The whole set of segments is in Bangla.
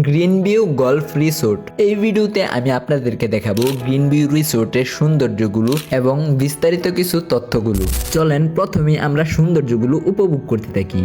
Green view golf resort. এই ভিডিওতে আমি আপনাদেরকে দেখাবো গ্রিন ভিউ রিসোর্টের সৌন্দর্যগুলো এবং বিস্তারিত কিছু তথ্যগুলো। চলেন প্রথমে আমরা সৌন্দর্যগুলো উপভোগ করতে থাকি।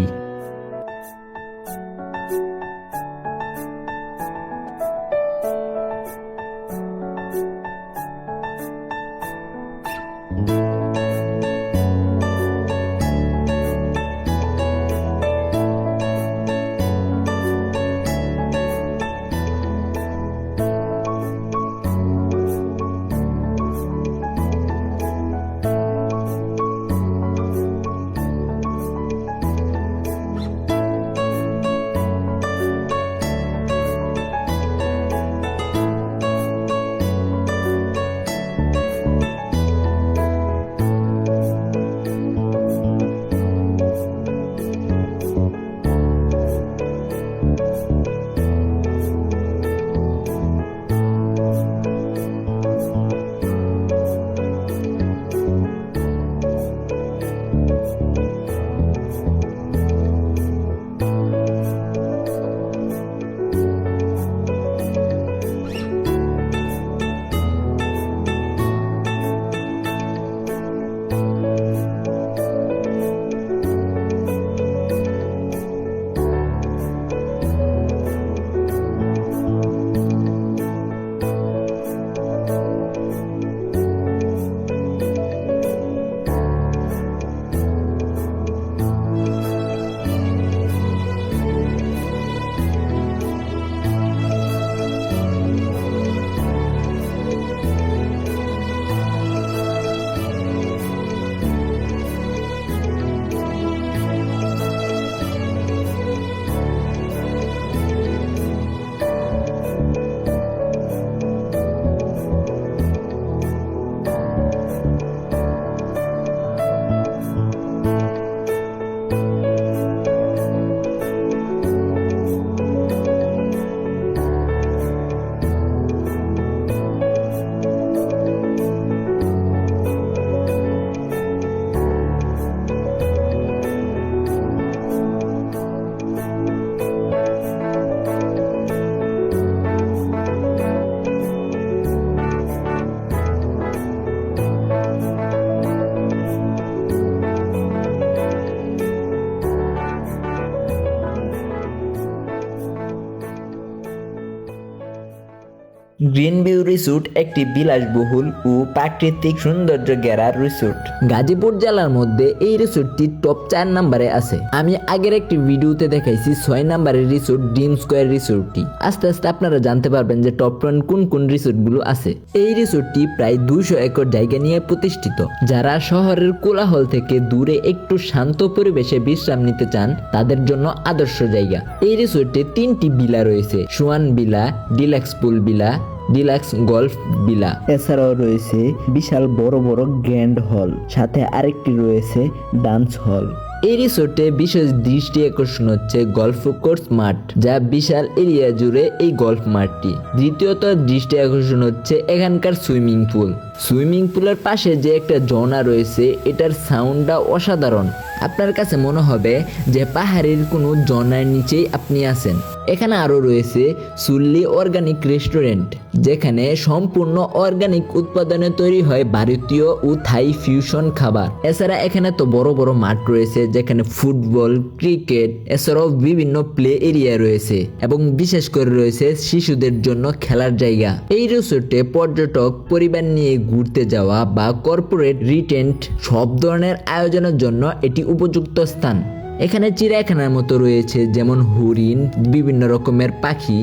গ্রিন ভিউ রিসোর্ট একটি বিলাসবহুল ও প্রাকৃতিক সৌন্দর্য ঘেরা রিসোর্ট। গাজীপুর জেলার মধ্যে এই রিসোর্টটি টপ 4 নম্বরে আছে। আমি আগের একটি ভিডিওতে দেখাইছি 6 নম্বরের রিসোর্ট ড্রিম স্কয়ার রিসোর্টটি। আস্তে আস্তে আপনারা জানতে পারবেন যে টপ 10 কোন কোন রিসোর্টগুলো আছে। এই রিসোর্টটি প্রায় 200 একর জায়গা নিয়ে প্রতিষ্ঠিত। যারা শহরের কোলাহল থেকে দূরে একটু শান্ত পরিবেশে বিশ্রাম নিতে চান তাদের জন্য আদর্শ জায়গা। এই রিসোর্টে 3টি ভিলা রয়েছে: সোয়ান ভিলা, ডিলাক্স পুল ভিলা, ডিলাক্স গল্ফ ভিলা। এছাড়াও রয়েছে বিশাল বড় বড় গ্র্যান্ড হল, সাথে আরেকটি রয়েছে ডান্স হল। এই রিসোর্টে বিশেষ দৃষ্টি আকর্ষণ হচ্ছে গল্ফ কোর্স মাঠ, যা বিশাল এরিয়া জুড়ে এই গল্ফ মাঠটি। দ্বিতীয়ত দৃষ্টি আকর্ষণ হচ্ছে এখানকার সুইমিং পুল। সুইমিং পুলের পাশে যে একটা ঝর্ণা রয়েছে, এটার সাউন্ডটা অসাধারণ। আপনার কাছে মনে হবে যে পাহাড়ের কোনো ঝর্ণার নিচেই আপনি আছেন। এখানে আরো রয়েছে সুল্লি অর্গানিক রেস্টুরেন্ট, যেখানে সম্পূর্ণ অর্গানিক উৎপাদনে তৈরি হয় ভারতীয় ও থাই ফিউশন খাবার। এছাড়া এখানে তো বড় বড় মাঠ রয়েছে, যেখানে ফুটবল, ক্রিকেট, এছাড়াও বিভিন্ন প্লে এরিয়া রয়েছে এবং বিশেষ করে রয়েছে শিশুদের জন্য খেলার জায়গা। এই রিসোর্টে পর্যটক পরিবার নিয়ে ঘুরতে যাওয়া বা কর্পোরেট রিটেন্ট সব ধরনের আয়োজনের জন্য এটি উপযুক্ত স্থান। এখানে চিড়িয়াখানার মতো রয়েছে, যেমন হরিণ, বিভিন্ন রকমের পাখি,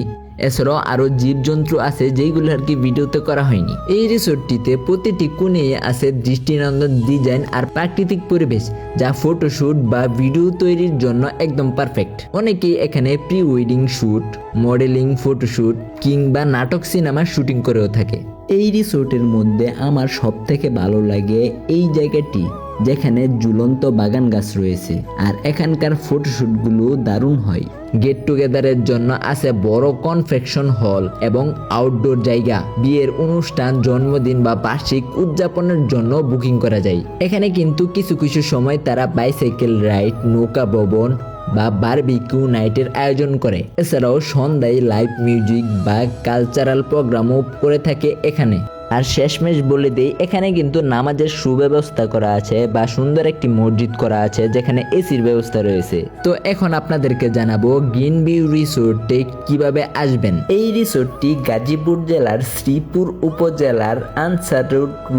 এছাড়াও আরো জীবজন্তু আছে যেগুলো আর কি ভিডিওতে করা হয়নি। এই রিসোর্টটিতে প্রতিটি কোণে আছে দৃষ্টিনন্দন ডিজাইন আর প্রাকৃতিক পরিবেশ, যা ফটোশুট বা ভিডিও তৈরির জন্য একদম পারফেক্ট। অনেকেই এখানে pre wedding shoot, modelling, photoshoot কিংবা নাটক সিনেমার শুটিং করেও থাকে। এই রিসোর্টের মধ্যে আমার সব থেকে ভালো লাগে এই জায়গাটি, যেখানে ঝুলন্ত বাগান গাছ রয়েছে আর এখানকার ফটোশুটগুলো দারুণ হয়। গেট টুগেদারের জন্য আছে বড় কনফেকশন হল এবং আউটডোর জায়গা। বিয়ের অনুষ্ঠান, জন্মদিন বা বার্ষিক উদযাপনের জন্য বুকিং করা যায়। এখানে কিন্তু কিছু কিছু সময় তারা বাইসাইকেল রাইড, নৌকা ভবন, বা বারবিকিউ নাইটের আয়োজন করে। এছাড়াও সন্ধ্যায় লাইভ মিউজিক বা কালচারাল প্রোগ্রামও করে থাকে এখানে। আর শেষমেশ বলে দেই, এখানে কিন্তু নামাজের সুব্যবস্থা করা আছে বা সুন্দর একটি মসজিদ করা আছে যেখানে এসির ব্যবস্থা রয়েছে। তো এখন আপনাদেরকে জানাবো গ্রিন ভিউ রিসোর্টে কিভাবে আসবেন। এই রিসোর্টটি গাজীপুর জেলার শ্রীপুর উপজেলার আনসার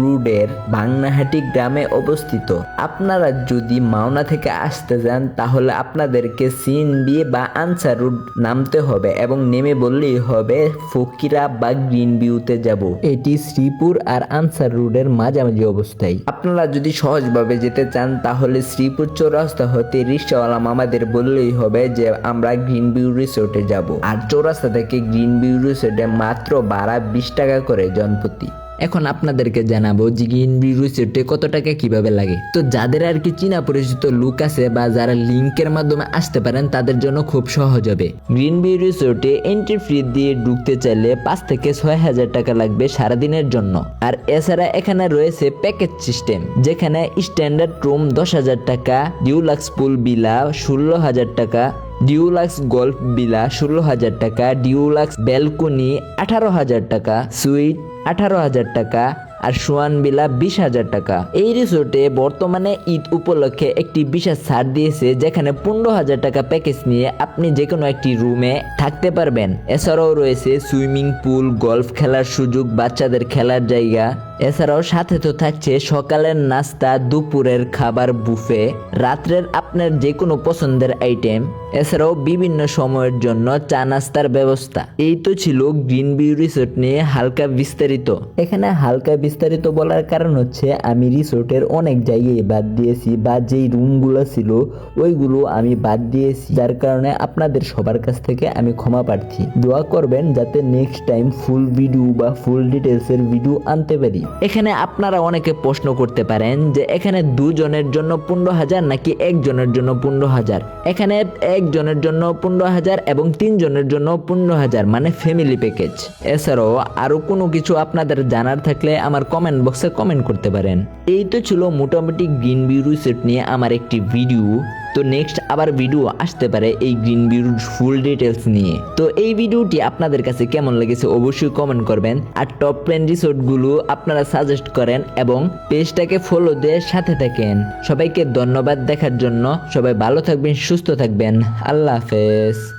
রোডের বাংনাহাটি গ্রামে অবস্থিত। আপনারা যদি মাওনা থেকে আসতে যান তাহলে আপনাদেরকে সিএনবি বা আনসার রোড নামতে হবে এবং নেমে বললেই হবে ফকিরা বা গ্রিন ভিউতে যাব। এটি শ্রীপুর আর আনসার রোডের মাঝামাঝি অবস্থায়। আপনারা যদি সহজভাবে যেতে চান তাহলে শ্রীপুর চৌরাস্তা হতে রিক্সাওয়ালা মামাদের বললেই হবে যে আমরা গ্রিন ভিউ রিসোর্টে যাব। আর চৌরাস্তা থেকে গ্রিন ভিউ রিসোর্টে মাত্র ভাড়া 20 টাকা করে জনপ্রতি। এখন আপনাদেরকে জানাবো যে গ্রিন ভিউ রিসোর্টে কত টাকা কিভাবে লাগে। তো যাদের আর কি চীনা পরিচিত লোক আছে বা যারা লিংকের মাধ্যমে আসতে পারেন তাদের জন্য খুব সহজ হবে। গ্রিন ভিউ রিসোর্টে এন্ট্রি ফি দিয়ে ঢুকতে চাইলে 5 থেকে 6 হাজার টাকা লাগবে সারাদিনের জন্য। আর এছাড়া এখানে রয়েছে প্যাকেজ সিস্টেম, যেখানে স্ট্যান্ডার্ড রুম 10,000 টাকা, ডিউলাক্স পুল বিলা 16,000 টাকা, ডিউলাক্স গল্ফ বিলা 16,000 টাকা, ডিউলাক্স ব্যালকনি 18,000 টাকা, সুইট 18,000 টাকা আর সোয়ান বিলা 20,000 টাকা। এই রিসোর্টে বর্তমানে ঈদ উপলক্ষে একটি বিশেষ ছাড় দিয়েছে, যেখানে 15,000 টাকা প্যাকেজ নিয়ে আপনি যে কোনো একটি রুমে থাকতে পারবেন। এছাড়াও রয়েছে সুইমিং পুল, গল্ফ খেলার সুযোগ, বাচ্চাদের খেলার জায়গা। এছাড়াও সাথে তো থাকছে সকালের নাস্তা, দুপুরের খাবার বুফে, রাত্রের আপনার যে কোনো পছন্দের আইটেম, এছাড়াও বিভিন্ন সময়ের জন্য চা নাস্তার ব্যবস্থা। এই তো ছিল গ্রিন ভিউ রিসোর্ট নিয়ে হালকা বিস্তারিত। এখানে হালকা বিস্তারিত বলার কারণ হচ্ছে আমি রিসোর্টের অনেক জায়গায় বাদ দিয়েছি বা যেই রুমগুলো ছিল ওইগুলো আমি বাদ দিয়েছি, যার কারণে আপনাদের সবার কাছ থেকে আমি ক্ষমা প্রার্থী। দোয়া করবেন যাতে নেক্সট টাইম ফুল ভিডিও বা ফুল ডিটেলসের ভিডিও আনতে পারি। এখানে আপনারা অনেকে প্রশ্ন করতে পারেন যে এখানে 2 জনের জন্য 15,000 নাকি 1 জনের জন্য 15,000। এখানে 1 জনের জন্য 15,000 এবং 3 জনের জন্য 15,000, মানে ফ্যামিলি প্যাকেজ। এছাড়াও আরো কোনো কিছু আপনাদের জানার থাকলে আমার কমেন্ট বক্সে কমেন্ট করতে পারেন। এই তো ছিল মোটামুটি গ্রিন ভিউ রিসোর্ট নিয়ে আমার একটি ভিডিও। তো নেক্সট আবার ভিডিও আসতে পারে এই গ্রিন ভিউর ফুল ডিটেলস নিয়ে। তো এই ভিডিওটি আপনাদের কাছে কেমন লেগেছে অবশ্যই কমেন্ট করবেন। আর টপ 10 রিসোর্টগুলো আপনারা সাজেস্ট করেন এবং পেজটাকে ফলো দিয়ে সাথে থাকেন। সবাইকে ধন্যবাদ দেখার জন্য। সবাই ভালো থাকবেন, সুস্থ থাকবেন। আল্লাহ হাফেজ।